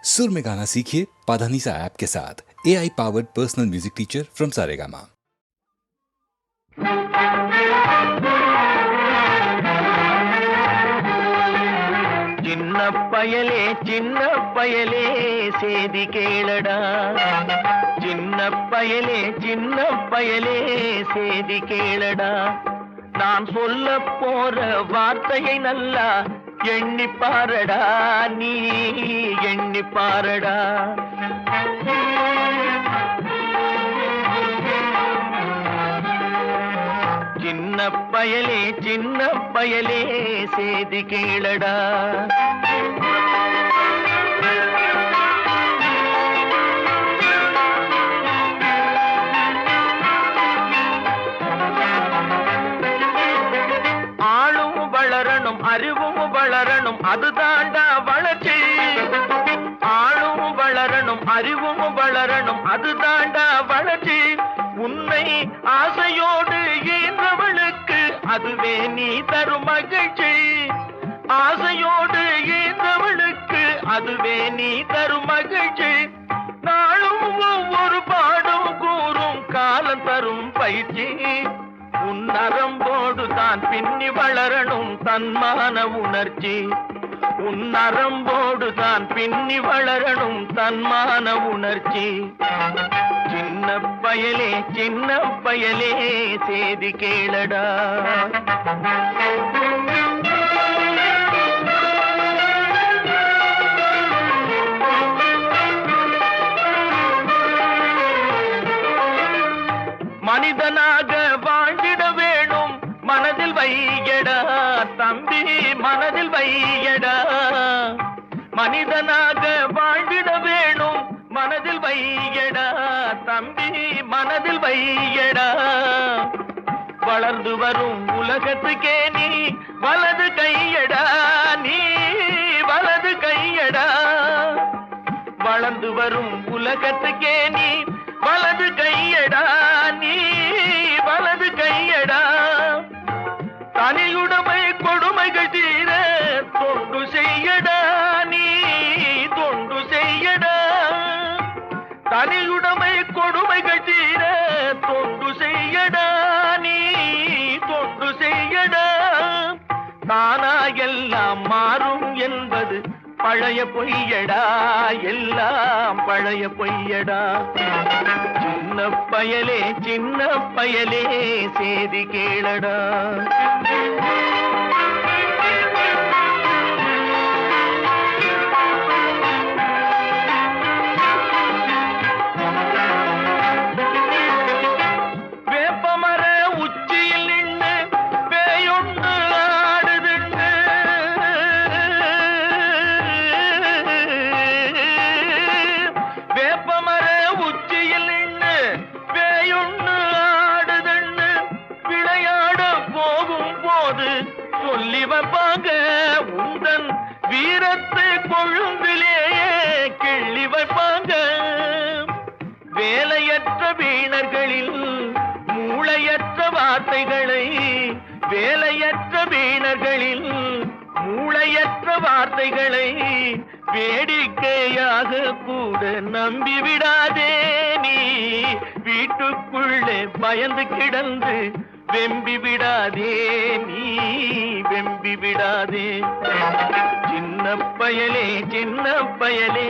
सुर में गाना सीखिए पाधानीसा ऐप के साथ। AI powered personal music teacher from Saregama. சின்ன பயலே சேதி கேளடா, சின்ன பயலே சேதி கேளடா. நான் சொல்ல போற வார்த்தையை நல்லா எண்ணி பாரடா, நீ எண்ணி பாரடா. சின்ன பயலே சேதி கேளடா. ஆளும் வளரணும், அறிவும் வளரணும், அதுதாண்டா வளர்ச்சி. ஆளும் வளரணும், அறிவும் வளரணும், அதுதாண்டா வளர்ச்சி. உன்னை ஆசையோடு ஈன்றவளுக்கு அதுவே நீ தரும் மகிழ்ச்சி. ஆசையோடு ஈன்றவளுக்கு அதுவே நீ தரும் மகிழ்ச்சி. நாளும் ஒவ்வொரு பாடும் கூறும் காலம் தரும் பயிற்சி. உன் நரம்போடு தான் பின்னி வளரணும் தன்மான உணர்ச்சி. உன் நரம்போடு தான் பின்னி வளரணும் தன்மான உணர்ச்சி. சின்ன பயலே சேதி கேளடா. மனிதனாக வாழ்ந்திட வேணும் மனதில் வையடா தம்பி, மனதில் வையடா. மனிதனாக வாழ்ந்திட வேணும் மனதில் வையடா தம்பி, மனதில் வையடா. வளர்ந்து வரும் உலகத்துக்கே நீ வலது கையடா, நீ வலது கையடா. வளர்ந்து வரும் உலகத்துக்கே நீ வலது கையடா, நீ வலது கையடா. தனியுடைமை கொடுமைகள் தீர தொண்டு செய்யடா, நீ தொண்டு செய்யடா. தனியுடைமை கொடுமைகள் தீர தொண்டு செய்யடா, நீ தொண்டு செய்யடா. தானா எல்லாம் மாறும் என்பது பழைய பொய்யடா, எல்லாம் பழைய பொய்யடா. சின்ன பயலே சேதி கேளடா. வேப்பமர உச்சியில் நின்று பேயொன்று ஆடுதுண்டு. வேப்பமர உச்சியில் நின்று பேயொன்று ஆடுதுண்டு. விளையாட போகும் போது சொல்லி வைப்பாங்க உந்தன் வீரத்தை கொழும்பிலேயே கிள்ளி வைப்பாங்க. வேலையற்ற வீணர்களில் மூளையற்ற வார்த்தைகளை, வேலையற்ற வீணர்களில் மூளையற்ற வார்த்தைகளை வேடிக்கையாக கூட நம்பிவிடாதே. நீ வீட்டுக்குள்ளே பயந்து கிடந்து வெம்பி விடாதே, நீ வெம்பி விடாதே. சின்ன பயலே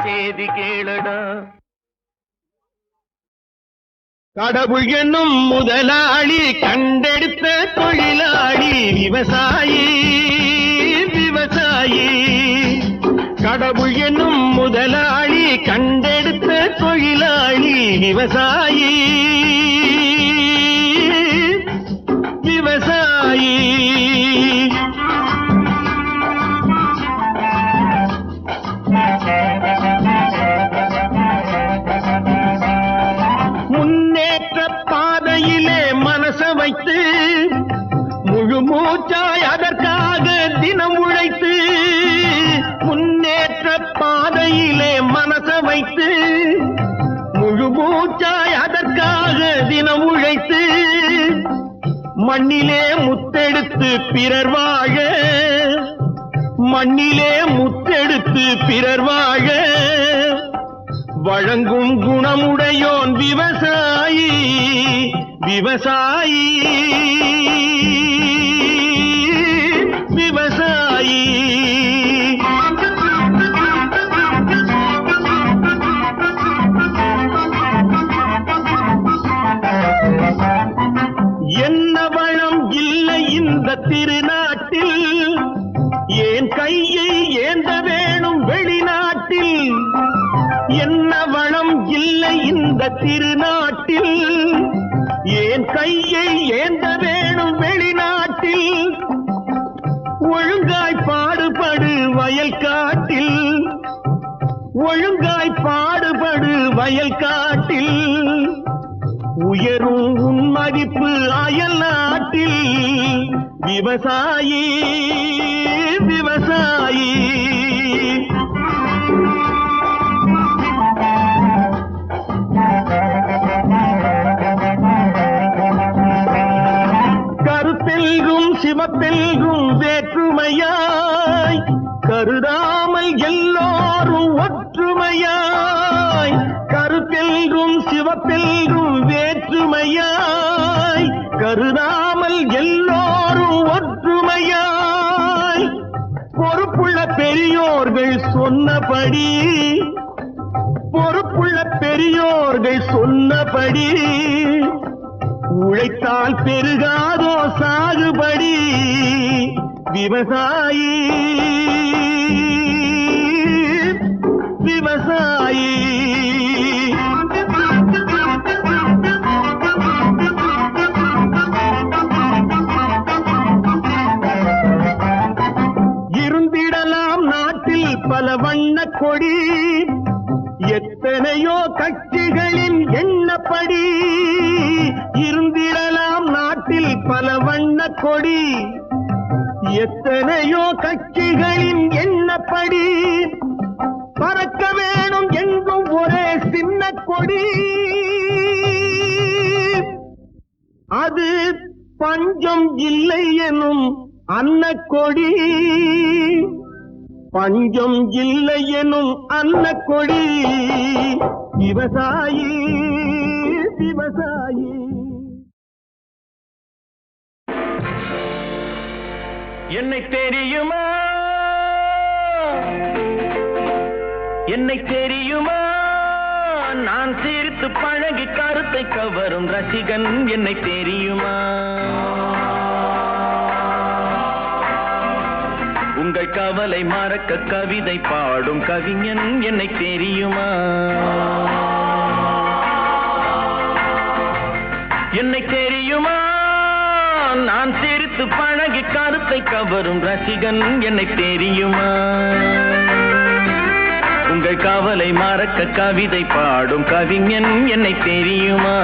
சேதி கேளடா. கடவுள் என்னும் முதலாளி கண்டெடுத்த தொழிலாளி விவசாயி, விவசாயி. கடவுள் என்னும் முதலாளி கண்டெடுத்த தொழிலாளி விவசாயி, விவசாயி. முன்னேற்ற பாதையிலே மனச வைத்து முழு மூச்சாய் அதற்காக தினம் உழைத்து, முன்னேற்ற பாதையிலே மனச வைத்து முழு மூச்சாய் அதற்காக தினம் உழைத்து, மண்ணிலே முத்தெடுத்து பிறர் வாழ, மண்ணிலே முத்தெடுத்து பிறர் வாழ வழங்கும் குணமுடையோன் விவசாயி விவசாயி விவசாயி. என்ன வளம் இல்லை இந்த திருநாட்டில், ஏன் கையை ஏந்த வேணும் வெளிநாட்டில். என்ன வளம் இல்லை இந்த திருநாட்டில், ஏன் கையை ஏந்த வேணும் வெளிநாட்டில். ஒழுங்காய் பாடுபடு வயல் காட்டில், ஒழுங்காய் பாடுபடு வயல் காட்டில். உயரும் உன் மதிப்பு அயல் நாட்டில். விவசாயி விவசாயி. கருத்தெல்கும் சிவப்பெல்கும் வேற்றுமையாய் கருதாமல் எல்லோரும் ஒற்றுமையாய். கருத்தெல்கும் சிவப்பெல்கும் வேற்றுமையாய் கருதாமல் எல்லோரும் ஒற்றுமையாய். பொறுப்புள்ள பெரியோர்கள் சொன்னபடி, பொறுப்புள்ள பெரியோர்கள் சொன்னபடி. உழைத்தால் பெருகாதோ சாகுபடி. விவசாயி விவசாயி. இருந்திடலாம் நாட்டில் பல வண்ண கொடி, எத்தனையோ கட்சிகளின் எண்ணப்படி. இருந்திடலாம் நாட்டில் பல வண்ண கொடி, எத்தனையோ கட்சிகளின் எண்ணப்படி. பறக்க வேணும் எங்கும் ஒரே சின்ன கொடி, அது பஞ்சம் இல்லை எனும் அன்னக்கொடி. பஞ்சம் இல்லை எனும் அன்னக்கொடி. விவசாயி விவசாயி. என்னை தெரியுமா, என்னை தெரியுமா, நான் சிரித்து பழகி கருத்தை கவரும் ரசிகன். என்னை தெரியுமா, உங்கள் கவலை மறக்க கவிதை பாடும் கவிஞன். என்னை தெரியுமா, என்னை தெரியுமா, நான் சிரித்து பழகி கருத்தை கவரும் ரசிகன். என்னை தெரியுமா, உங்கள் கவலை மறக்க கவிதை பாடும் கவிஞன். என்னை தெரியுமா.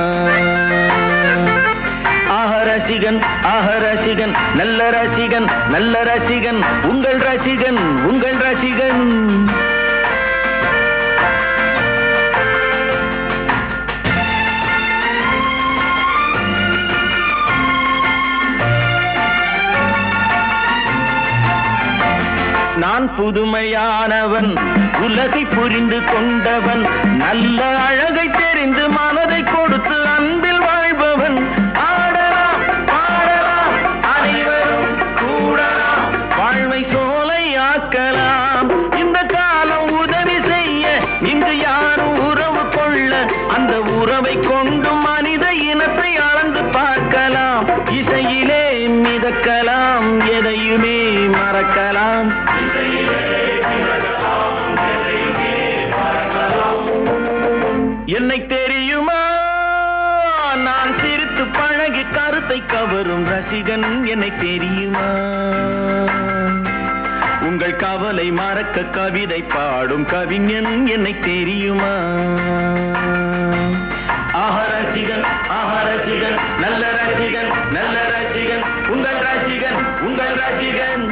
ஆஹ ரசிகன், ஆஹ ரசிகன், நல்ல ரசிகன், நல்ல ரசிகன், உங்கள் ரசிகன், உங்கள் ரசிகன். நான் புதுமையானவன், உலகை புரிந்து கொண்டவன், நல்ல அழகை தெரிந்து மனதை கொடுத்து அன்பில் வாழ்பவன். ஆடலாம் பாடலாம் அனைவரும் கூடலாம், வாழ்வை சோலை ஆக்கலாம். இந்த காலம் உதவி செய்ய, இங்கு யாரும் உறவு கொள்ள, அந்த உறவை கொண்டு மனித இனத்தை அளந்து பார்க்கலாம். இசையிலே மிதக்கலாம், எதையுமே மறக்கலாம். என்னை தெரியுமா, நான் சிரித்து பழகி கருத்தை கவரும் ரசிகன். என்னை தெரியுமா, உங்கள் கவலை மறக்க கவிதை பாடும் கவிஞன். என்னை தெரியுமா. ஆஹ ரசிகன், ஆஹ ரசிகன், நல்ல ரசிகன், நல்ல ரசிகன், உங்கள் ரசிகன், உங்கள் ரசிகன்.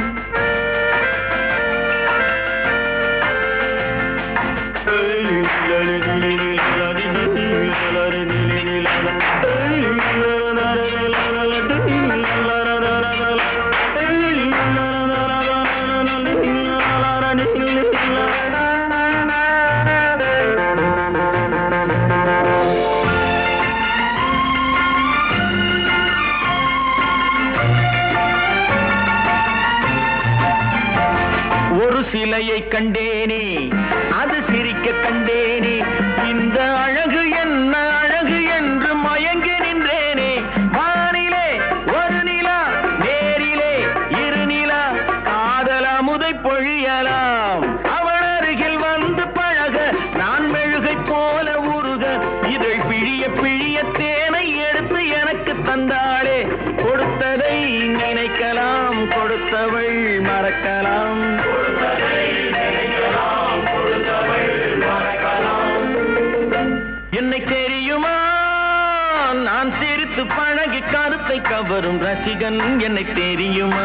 மனசை கவரும் ரசிகன் என்னை தெரியுமா?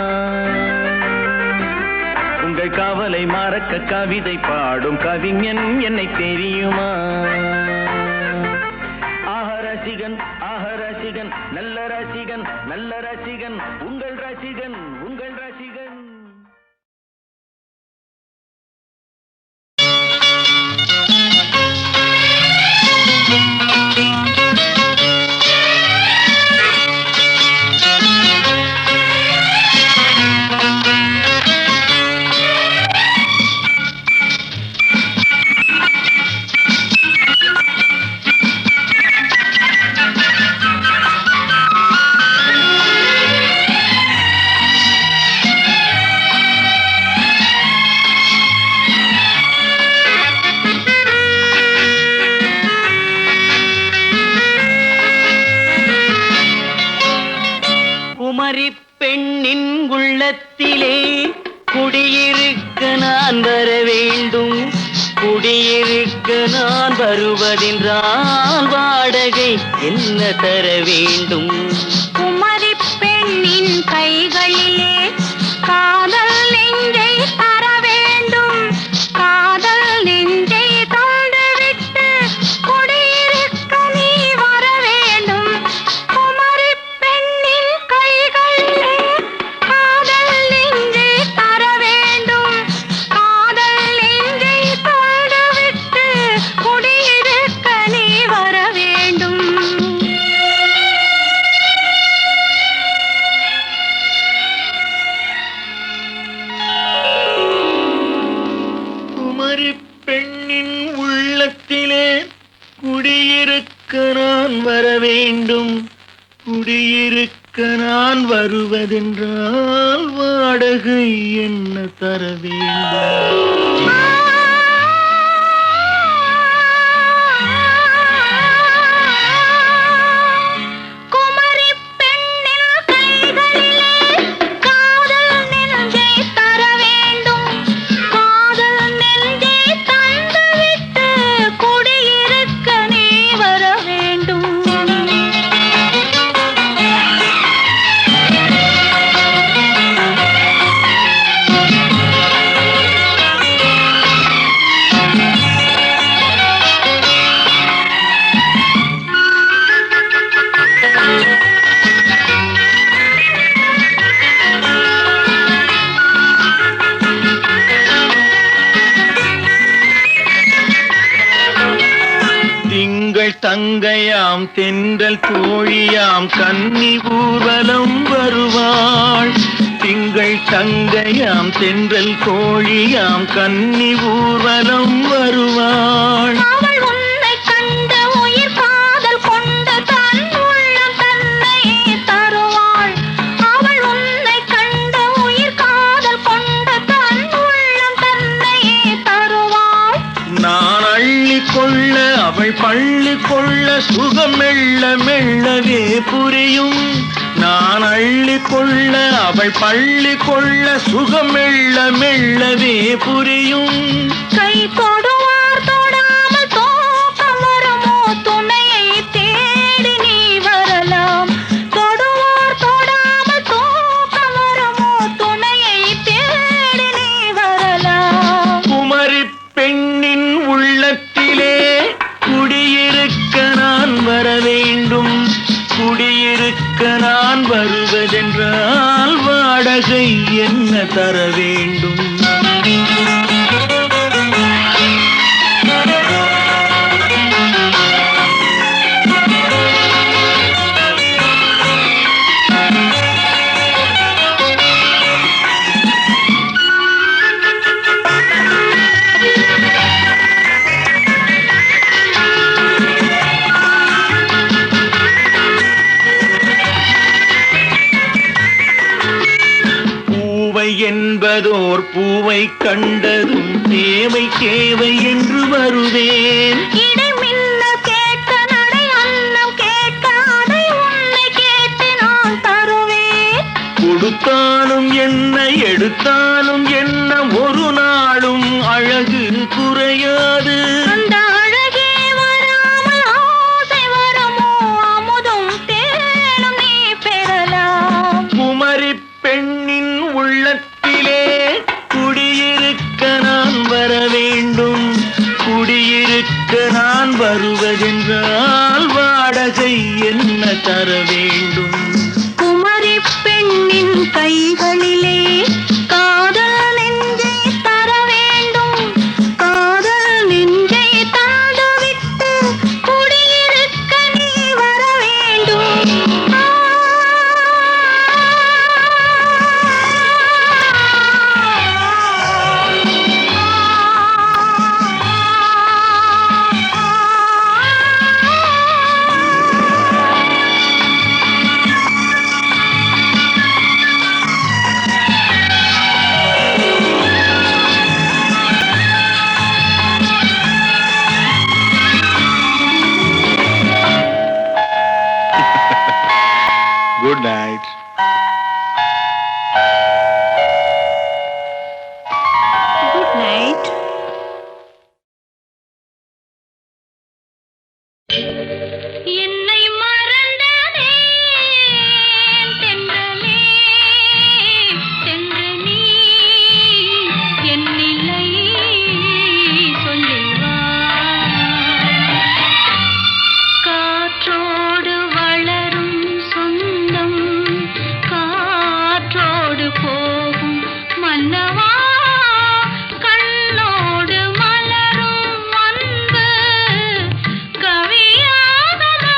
உங்கள் காவலை மறக்க கவிதை பாடும் கவிஞன் என்னை தெரியுமா? ரசிகன் நல்ல ரசிகன் நல்ல ரசிகன் உங்கள் ரசிகன் உங்கள் ரசிகன். குமரி பெண்ணின் உள்ளத்திலே குடியிருக்க நான் வர வேண்டும். குடியிருக்க நான் வருவதென்றால் வாடகை என்ன தர வேண்டும்? குமரி பெண்ணின் கைகளிலே காதல் நெஞ்சை தர வேண்டும். காதல் நெஞ்சை தந்துவிட்டு குடியிருக்க நீ வர வேண்டும். குமரி பெண்ணின் கைகளிலே காதல் நெஞ்சை தர வேண்டும். காதல் நெஞ்சை தந்துவிட்டு குடியிருக்க நீ வர வேண்டும். குமரி பெண்ணின் உள்ளத்திலே குடியிருக்க நான் வர வேண்டும். குடியிருக்க நான் வருவதென்றால் வாடகை என்ன தர வேண்டும்? குமரி பெண்ணின் கைகளிலே காதல் நெஞ்சை தர வேண்டும். காதல் நெஞ்சை தந்துவிட்டு குடியிருக்க நீ வர வேண்டும். திங்கள் தங்கையாம் தென்றல் தோழியாம் கன்னி ஊர்வலம் வருவாள். திங்கள் தங்கையாம் தென்றல் தோழியாம் கன்னி ஊர்வலம் வருவாள். அவள் உன்னை கண்டு உயிர் காதல் கொண்டு தன் உள்ளம் தன்னையே தருவாள். அவள் உன்னை கண்டு உயிர் காதல் கொண்டு தன் உள்ளம் தன்னையே தருவாள். நான் அள்ளி கொள்ள அவள் பள்ளி கொள்ள சுகம் மெல்ல மெல்லவே புரியும். நான் அள்ளி கொள்ள அவள் பள்ளி கொள்ள சுகம் மெல்ல மெல்லவே புரியும். கை தொடுவார் தொடாமல் தூக்கம் வருமோ? துணையை தேடி நீ வரலாம். தொடுவார் தொடாமல் தூக்கம் வருமோ? துணையை தேடி நீ வரலாம். குமரி பெண்ணின் உள்ளத்திலே குடியிருக்க நான் வர வேண்டும். குடியிருக்க நான் வருவதென்றால் வாடகை என்ன தர வேண்டும்? என்பதோர் பூவை கண்டதும் தேவை தேவை என்று வருவேன். இடைமின்ன கேட்க நடை அன்னம் கேட்க அதை உன்னை கேட்டு நான் தருவேன். கொடுத்தாலும் என்ன எடுத்தாலும் என்ன ஒரு நாளும் அழகு குறையாது. அந்த அழகே வராமல் ஆசை வருமோ? அமுதும் தேனும் நீ பெற குடியிருக்க நான் வருவதென்றால் வாடகை என்ன தர வேண்டும்? குமரி பெண்ணின் கைகளிலே காதல் நெஞ்சை தர வேண்டும். காதல் நெஞ்சை தந்துவிட்டு குடியிருக்க நீ வர வேண்டும். Good night. Good night. என்னை மறந்ததே தென்றலே தென்று நீ என் நிலை சொல்லிவா. காற்றோடு வளரும் சொந்தம் காற்றோடு போகும் மன்னவா. கண்ணோடு மலரும் அன்பு கவியாகமா.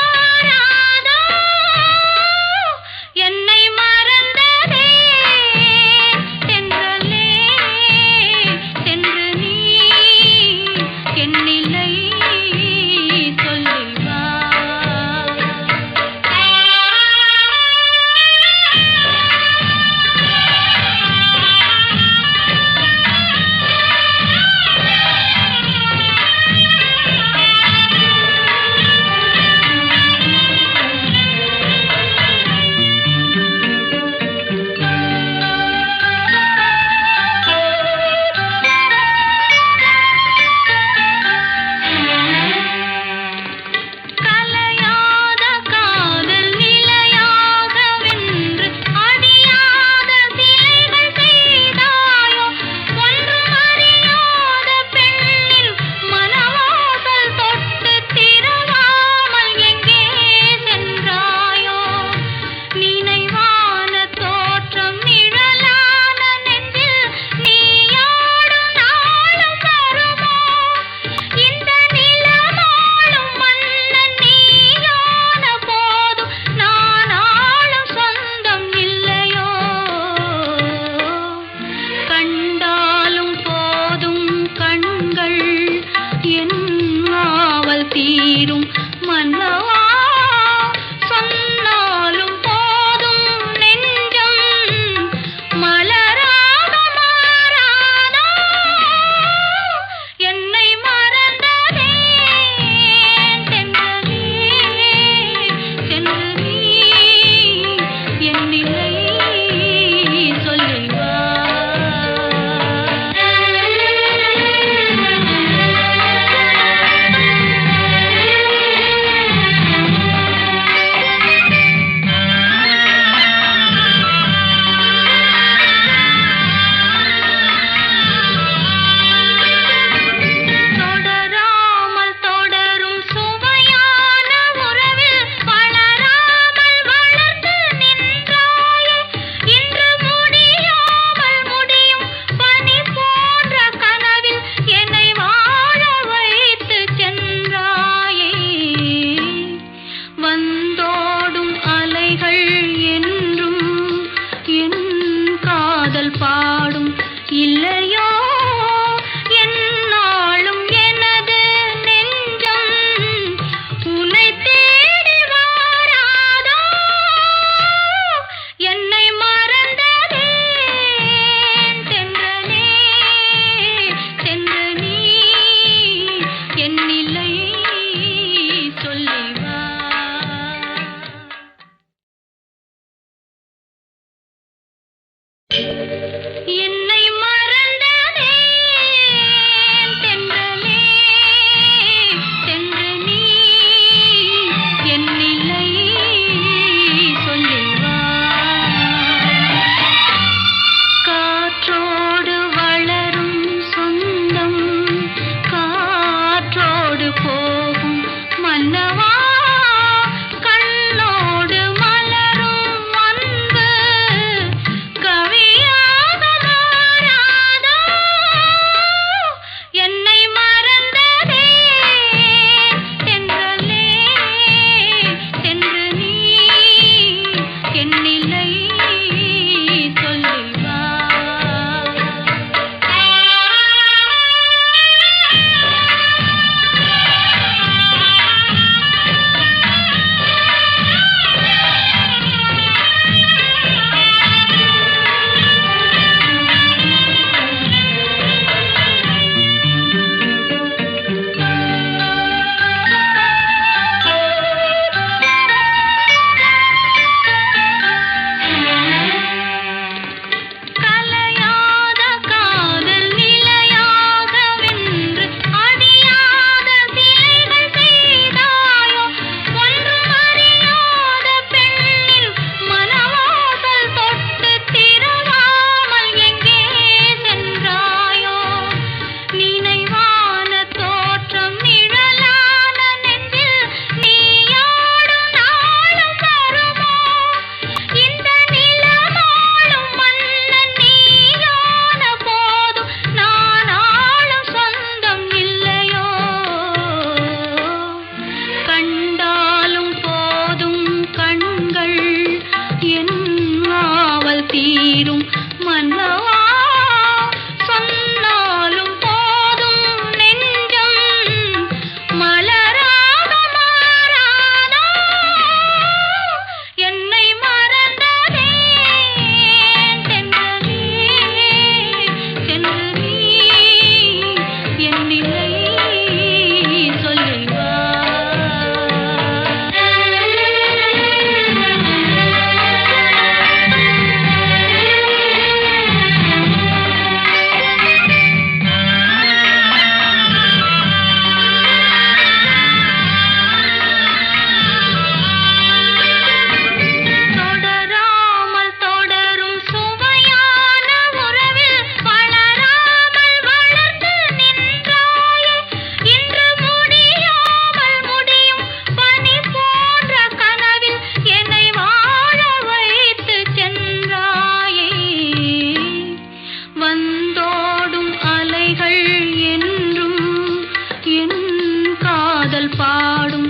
காதல் பாடும்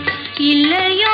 இல்லையோ